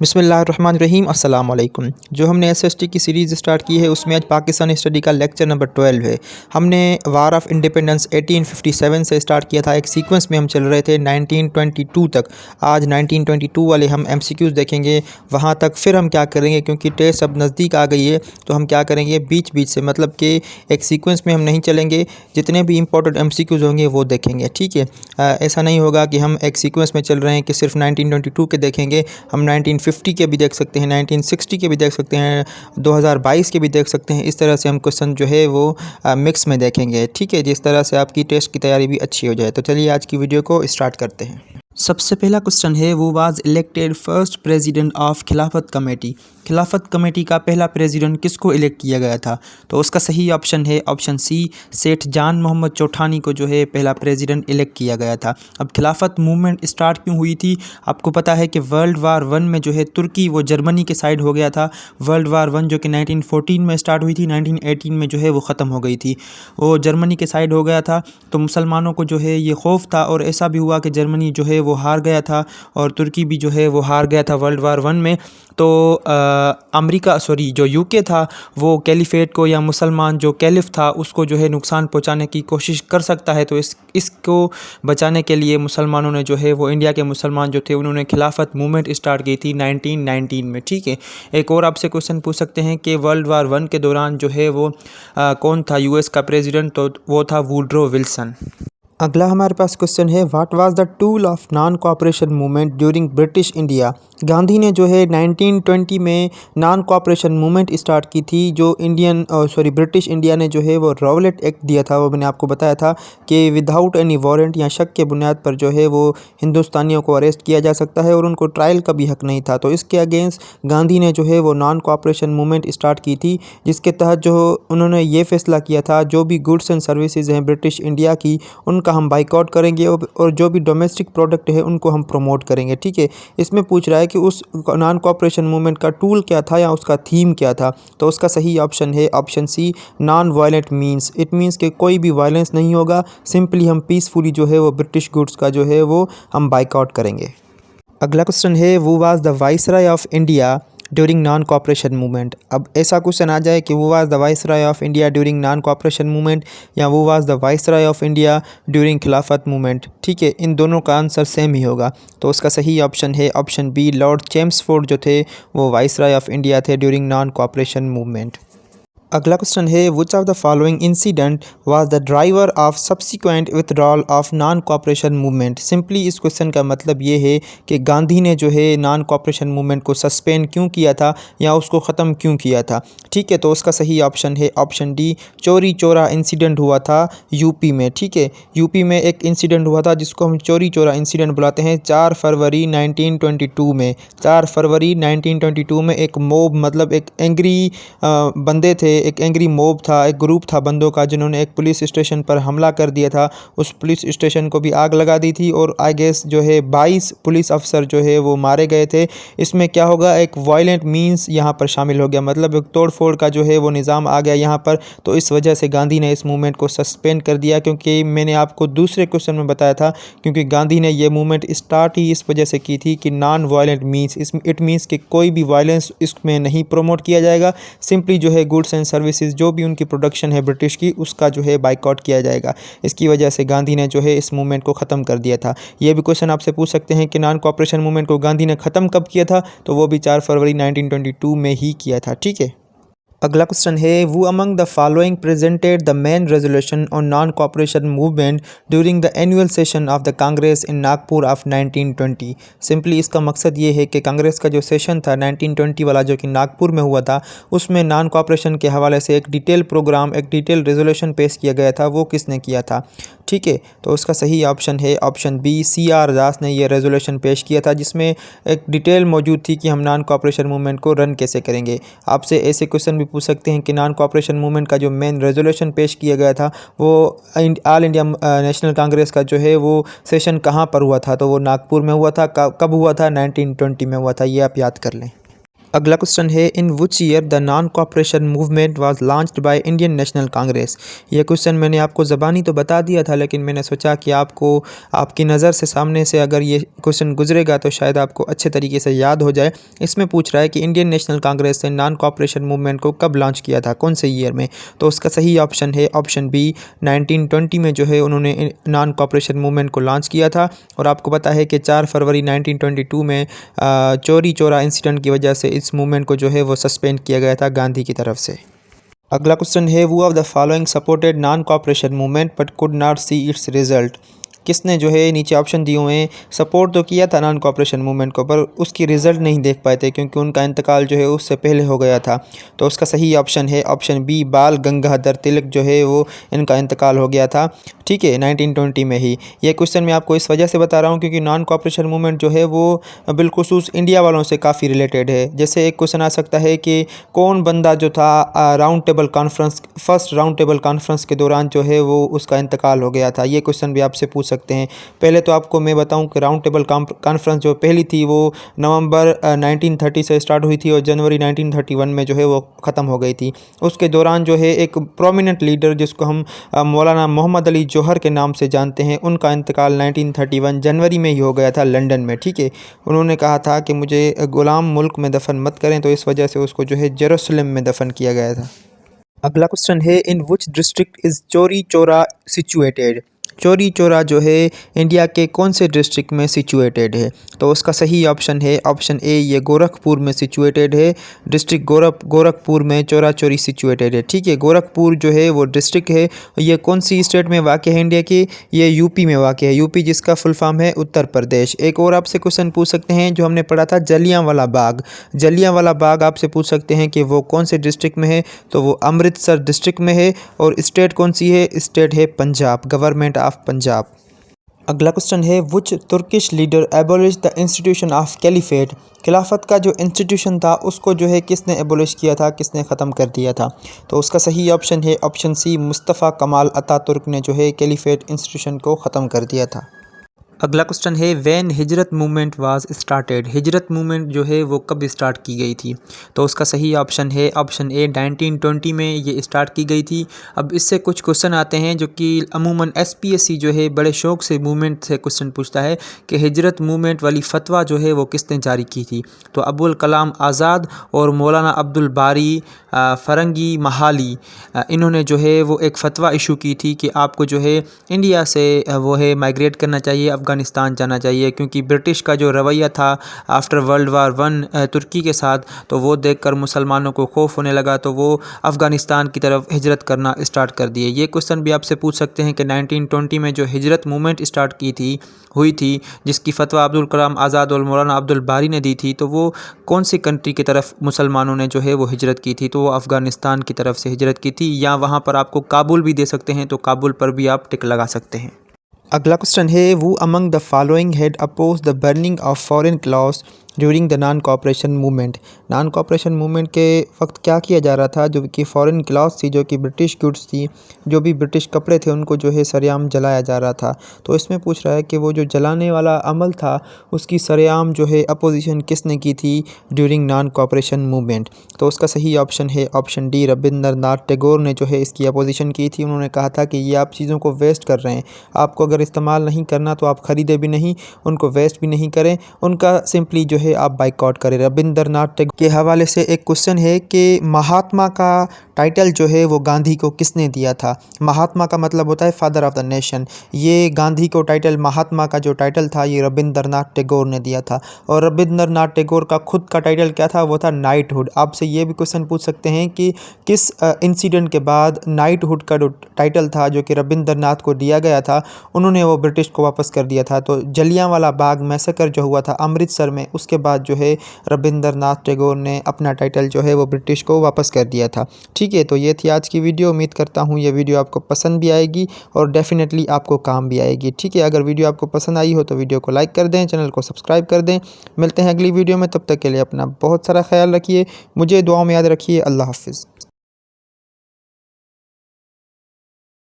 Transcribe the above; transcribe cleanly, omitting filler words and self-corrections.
बिस्मिल्लाहिर्रहमानिर्रहीम अस्सलाम वालेकुम। जो हमने एसएसटी की सीरीज़ स्टार्ट की है उसमें आज पाकिस्तानी स्टडी का लेक्चर नंबर 12 है। हमने वार ऑफ इंडिपेंडेंस 1857 से स्टार्ट किया था। एक सीक्वेंस में हम चल रहे थे 1922 तक। आज 1922 वाले हम एमसीक्यूज़ देखेंगे, वहाँ तक फिर हम क्या करेंगे, क्योंकि टेस्ट अब नज़दीक आ गई है तो हम क्या करेंगे, बीच बीच से मतलब कि एक सीक्वेंस में हम नहीं चलेंगे, जितने भी इंपॉर्टेंट एमसीक्यूज़ होंगे वो देखेंगे। ठीक है, ऐसा नहीं होगा कि हम एक सीक्वेंस में चल रहे हैं कि सिर्फ 1922 के देखेंगे। हम 1950 के भी देख सकते हैं, 1960 के भी देख सकते हैं, 2022 के भी देख सकते हैं। इस तरह से हम क्वेश्चन जो है वो मिक्स में देखेंगे। ठीक है, जिस तरह से आपकी टेस्ट की तैयारी भी अच्छी हो जाए। तो चलिए आज की वीडियो को स्टार्ट करते हैं। सबसे पहला क्वेश्चन है, वो was elected first president of खिलाफत कमेटी। खिलाफत कमेटी का पहला प्रेसिडेंट किसको इलेक्ट किया गया था? तो उसका सही ऑप्शन है ऑप्शन सी, सेठ जान मोहम्मद चौठानी को जो है पहला प्रेसिडेंट इलेक्ट किया गया था। अब खिलाफत मूवमेंट स्टार्ट क्यों हुई थी? आपको पता है कि वर्ल्ड वार वन में जो है तुर्की वो जर्मनी के साइड हो गया था। वर्ल्ड वार वन जो कि 1914 में स्टार्ट हुई थी, 1918 में जो है वो ख़त्म हो गई थी। वो जर्मनी के साइड हो गया था, तो मुसलमानों को जो है ये खौफ था, और ऐसा भी हुआ कि जर्मनी जो है वो हार गया था और तुर्की भी जो है वो हार गया था वर्ल्ड वार वन में। तो अमेरिका जो यूके था वो कैलिफेट को या मुसलमान जो कैलिफ था उसको जो है नुकसान पहुंचाने की कोशिश कर सकता है। तो इसको बचाने के लिए मुसलमानों ने जो है वो, इंडिया के मुसलमान जो थे उन्होंने खिलाफत मूवमेंट स्टार्ट की थी 1919 में। ठीक है, एक और आपसे क्वेश्चन पूछ सकते हैं कि वर्ल्ड वार वन के दौरान जो है वो कौन था यूएस का प्रेसिडेंट? तो वो था वुडरो विल्सन। अगला हमारे पास क्वेश्चन है, what was the tool of non cooperation movement during British India. Gandhi ने जो है 1920 में नॉन कोऑपरेशन मूवमेंट स्टार्ट की थी। जो ब्रिटिश इंडिया ने जो है वो रॉवलेट एक्ट दिया था, वो मैंने आपको बताया था कि विदाउट एनी वारंट या शक के बुनियाद पर जो है वो हिंदुस्तानियों को अरेस्ट किया जा सकता है और उनको ट्रायल का भी हक नहीं था। तो इसके अगेंस्ट गांधी ने जो है वो नॉन कोऑपरेशन मूवमेंट स्टार्ट की थी, जिसके तहत जो उन्होंने ये फैसला किया था, जो भी गुड्स एंड सर्विसेज हैं ब्रिटिश इंडिया की उनका हम बाइकआउट करेंगे और जो भी डोमेस्टिक प्रोडक्ट है उनको हम प्रमोट करेंगे। ठीक है, इसमें पूछ रहा है कि उस नॉन कोऑपरेशन मूवमेंट का टूल क्या था या उसका थीम क्या था। तो उसका सही ऑप्शन है option C, non violent means. It means कि कोई भी वायलेंस नहीं होगा, सिंपली हम पीसफुली जो है वो ब्रिटिश गुड्स का जो है वो हम बाइकआउट करेंगे। अगला क्वेश्चन है, वो was the viceroy of India during non cooperation movement. अब ऐसा क्वेश्चन आ जाए कि वो was the viceroy of India during non cooperation movement या वो was the viceroy of India during खिलाफत मूवमेंट। ठीक है, इन दोनों का आंसर सेम ही होगा। तो उसका सही ऑप्शन है ऑप्शन बी, लॉर्ड चेम्सफोर्ड जो थे वो वाइसराय ऑफ इंडिया थे ड्यूरिंग नॉन कोऑपरेशन मूवमेंट। अगला क्वेश्चन है, which of the following incident was the driver of subsequent withdrawal of non cooperation movement. Simply इस क्वेश्चन का मतलब ये है कि गांधी ने जो है नॉन कोऑपरेशन मूवमेंट को सस्पेंड क्यों किया था या उसको ख़त्म क्यों किया था। ठीक है, तो उसका सही ऑप्शन है ऑप्शन डी, चोरी चोरा इंसिडेंट हुआ था यूपी में। ठीक है, यूपी में एक इंसिडेंट हुआ था जिसको हम चोरी चोरा इंसिडेंट बुलाते हैं, 4 फरवरी 1922 में। 4 फरवरी 1922 में एक मोब, मतलब एक एंग्री बंदे थे, एक एंग्री मोब था, एक ग्रुप था बंदों का, जिन्होंने एक पुलिस स्टेशन पर हमला कर दिया था। उस पुलिस स्टेशन को भी आग लगा दी थी और आई गेस जो है 22 पुलिस अफसर जो है वो मारे गए थे। इसमें क्या होगा, एक वायलेंट मींस यहाँ पर शामिल हो गया, मतलब एक तोड़ फोड़ का जो है वो निज़ाम आ गया यहाँ पर। तो इस वजह से गांधी ने इस मूवमेंट को सस्पेंड कर दिया, क्योंकि मैंने आपको दूसरे क्वेश्चन में बताया था, क्योंकि गांधी ने ये मूवमेंट स्टार्ट ही इस वजह से की थी कि non violent means, it means कि कोई भी वायलेंस इसमें नहीं प्रमोट किया जाएगा, सिंपली जो है गुड्स एंड सर्विसेज जो भी उनकी प्रोडक्शन है ब्रिटिश की उसका जो है बाइकआउट किया जाएगा। इसकी वजह से गांधी ने जो है इस मूवमेंट को ख़त्म कर दिया था। ये भी क्वेश्चन आपसे पूछ सकते हैं कि नॉन कोऑपरेशन मूवमेंट को गांधी ने ख़त्म कब किया था? तो वो भी 4 फरवरी 1922 में ही किया था। ठीक है, अगला क्वेश्चन है, वो among the following presented the main resolution on non cooperation movement during the annual session of the Congress in Nagpur of 1920। Simply इसका मकसद ये है कि कांग्रेस का जो सेशन था 1920 वाला, जो कि नागपुर में हुआ था, उसमें नॉन कोऑपरेशन के हवाले से एक डिटेल प्रोग्राम, एक डिटेल रेजोल्यूशन पेश किया गया था। वो किसने किया था? ठीक है, तो उसका सही ऑप्शन है ऑप्शन बी, CR दास ने यह रेजोल्यूशन पेश किया था, जिसमें एक डिटेल मौजूद थी कि हम नॉन कोऑपरेशन मूवमेंट को रन कैसे करेंगे। आपसे ऐसे क्वेश्चन भी पूछ सकते हैं कि नॉन कोऑपरेशन मूवमेंट का जो मेन रेजोल्यूशन पेश किया गया था वो ऑल इंडिया नेशनल कांग्रेस का जो है वो सेशन कहाँ पर हुआ था? तो वो नागपुर में हुआ था। कब हुआ था? 1920 में हुआ था, ये आप याद कर लें। अगला क्वेश्चन है, in which year the non cooperation movement was launched by Indian National Congress. ये क्वेश्चन मैंने आपको ज़बानी तो बता दिया था, लेकिन मैंने सोचा कि आपको आपकी नज़र से सामने से अगर ये क्वेश्चन गुजरेगा तो शायद आपको अच्छे तरीके से याद हो जाए। इसमें पूछ रहा है कि इंडियन नेशनल कांग्रेस ने नॉन कॉपरेशन मूवमेंट को कब लॉन्च किया था, कौन से ईयर में। तो उसका सही ऑप्शन है ऑप्शन बी, 1920 में जो है उन्होंने नॉन कॉपरेशन मूवमेंट को लॉन्च किया था। और आपको पता है कि 4 फरवरी 1922 में चौरी चौरा इंसिडेंट की वजह से इस मूवमेंट को जो है वो सस्पेंड किया गया था गांधी की तरफ से। अगला क्वेश्चन है, who of the following supported non cooperation movement but could not see it's result. किसने जो है, नीचे ऑप्शन दिए हुए हैं, सपोर्ट तो किया था नॉन कॉपरेशन मूवमेंट को, पर उसकी रिज़ल्ट नहीं देख पाए थे क्योंकि उनका इंतकाल जो है उससे पहले हो गया था। तो उसका सही ऑप्शन है ऑप्शन बी, बाल गंगाधर तिलक जो है वो इनका इंतकाल हो गया था, ठीक है, 1920 में ही। ये क्वेश्चन मैं आपको इस वजह से बता रहा हूँ क्योंकि नॉन कॉपरेशन मूवमेंट जो है वो बिलखुसूस इंडिया वालों से काफ़ी रिलेटेड है। जैसे एक क्वेश्चन आ सकता है कि कौन बंदा जो था round table conference, first round table conference के दौरान जो है वो उसका इंतकाल हो गया था। ये क्वेश्चन भी आपसे पूछ सकते हैं। पहले तो आपको मैं बताऊं कि राउंड टेबल कॉन्फ्रेंस जो पहली थी वो नवंबर 1930 से स्टार्ट हुई थी और जनवरी 1931 में जो है वो ख़त्म हो गई थी। उसके दौरान जो है एक प्रोमिनेंट लीडर जिसको हम मौलाना मोहम्मद अली जौहर के नाम से जानते हैं, उनका इंतकाल 1931 जनवरी में ही हो गया था लंदन में, ठीक है। उन्होंने कहा था कि मुझे गुलाम मुल्क में दफन मत करें, तो इस वजह से उसको जो है जेरूसलम में दफन किया गया था। अगला क्वेश्चन है, in which district is Chauri Chaura situated. Chauri Chaura जो है इंडिया के कौन से डिस्ट्रिक्ट में सिचुएटेड है। तो उसका सही ऑप्शन है ऑप्शन ए, ये गोरखपुर में सिचुएटेड है। डिस्ट्रिक्ट गोरखपुर में चौरा चौरी सिचुएटेड है, ठीक है। गोरखपुर जो है वो डिस्ट्रिक्ट है। ये कौन सी स्टेट में वाक़ है इंडिया की, ये यूपी में वाक़ है। यूपी जिसका फुल फॉर्म है उत्तर प्रदेश। एक और आपसे क्वेश्चन पूछ सकते हैं जो हमने पढ़ा था, जलियांवाला बाग। जलियांवाला बाग आपसे पूछ सकते हैं कि वो कौन से डिस्ट्रिक्ट में है, तो वो अमृतसर डिस्ट्रिक्ट में है। और स्टेट कौन सी है, स्टेट है पंजाब, गवर्नमेंट ऑफ पंजाब। अगला क्वेश्चन है, which Turkish leader abolish the institution of caliphate. Khilafat का जो इंस्टीट्यूशन था उसको जो है किसने एबोलिश किया था, किसने ख़त्म कर दिया था। तो उसका सही ऑप्शन है ऑप्शन सी, मुस्तफ़ा कमाल अतातुर्क ने जो है कैलिफेट इंस्टीट्यूशन को ख़त्म कर दिया था। अगला क्वेश्चन है, व्हेन हिजरत मूवमेंट वाज स्टार्टेड। हिजरत मूवमेंट जो है वो कब स्टार्ट की गई थी। तो उसका सही ऑप्शन है ऑप्शन ए, 1920 में ये स्टार्ट की गई थी। अब इससे कुछ क्वेश्चन आते हैं जो कि अमूमन एसपीएससी जो है बड़े शौक से मूवमेंट से क्वेश्चन पूछता है कि हिजरत मूवमेंट वाली फतवा जो है वो किसने जारी की थी। तो अबुल कलाम आज़ाद और मौलाना अब्दुल बारी फ़रंगी महाली, इन्होंने जो है वो एक फ़तवा इशू की थी कि आपको जो है इंडिया से वो है माइग्रेट करना चाहिए, अफ़गानिस्तान जाना चाहिए, क्योंकि ब्रिटिश का जो रवैया था आफ्टर वर्ल्ड वार 1 तुर्की के साथ, तो वो देखकर मुसलमानों को खौफ होने लगा, तो वो अफ़गानिस्तान की तरफ हिजरत करना स्टार्ट कर दिए। ये क्वेश्चन भी आपसे पूछ सकते हैं कि 1920 में जो हिजरत मूवमेंट स्टार्ट हुई थी जिसकी फ़तवा अब्दुल कलाम आज़ाद और मौलाना अब्दुल बारी ने दी थी, तो वो कौन सी कंट्री की तरफ मुसलमानों ने जो है वो हिजरत की थी। तो वो अफ़गानिस्तान की तरफ से हिजरत की थी, या वहाँ पर आपको काबुल भी दे सकते हैं, तो काबुल पर भी आप टिक लगा सकते हैं। अगला क्वेश्चन है, वो among the following had oppose the burning of foreign clothes during the non cooperation movement. Non cooperation movement के वक्त क्या किया जा रहा था, जो कि फॉरेन क्लॉथ्स थी, जो कि ब्रिटिश गुड्स थी, जो भी ब्रिटिश कपड़े थे, उनको जो है सरेआम जलाया जा रहा था। तो इसमें पूछ रहा है कि वो जो जलाने वाला अमल था उसकी सरेआम जो है अपोजिशन किसने की थी ड्यूरिंग नॉन कॉपरेशन मूवमेंट। तो उसका सही ऑप्शन है ऑप्शन डी, रविंद्रनाथ टैगोर ने जो है इसकी अपोजिशन की थी। उन्होंने कहा था कि ये आप चीज़ों को वेस्ट कर रहे हैं, आपको अगर इस्तेमाल नहीं करना तो आप ख़रीदे भी नहीं, उनको वेस्ट भी नहीं करें, उनका सिंपली जो है आप बाइकआउट करें। रविंद्रनाथ टैगोर के हवाले से एक क्वेश्चन है कि महात्मा का टाइटल जो है वो गांधी को किसने दिया था। महात्मा का मतलब होता है फादर ऑफ द नेशन। ये गांधी को टाइटल, महात्मा का जो टाइटल था, ये रविंद्रनाथ टैगोर ने दिया था। और रविंद्रनाथ टैगोर का खुद का टाइटल क्या था, वो था नाइटहुड। आपसे ये भी क्वेश्चन पूछ सकते हैं कि किस इंसिडेंट के बाद नाइटहुड का जो टाइटल था, जो कि रविंद्रनाथ को दिया गया था, उन्होंने वो ब्रिटिश को वापस कर दिया था। तो जलियांवाला बाग मैसेकर जो हुआ था अमृतसर में, उसके बाद जो है रविंद्रनाथ टैगोर ने अपना टाइटल जो है वो ब्रिटिश को वापस कर दिया था। ठीक है, तो ये थी आज की वीडियो। उम्मीद करता हूँ ये वीडियो आपको पसंद भी आएगी और डेफिनेटली आपको काम भी आएगी। ठीक है, अगर वीडियो आपको पसंद आई हो तो वीडियो को लाइक कर दें, चैनल को सब्सक्राइब कर दें। मिलते हैं अगली वीडियो में, तब तक के लिए अपना बहुत सारा ख्याल रखिए, मुझे दुआओं में याद रखिए। अल्लाह हाफ़िज़।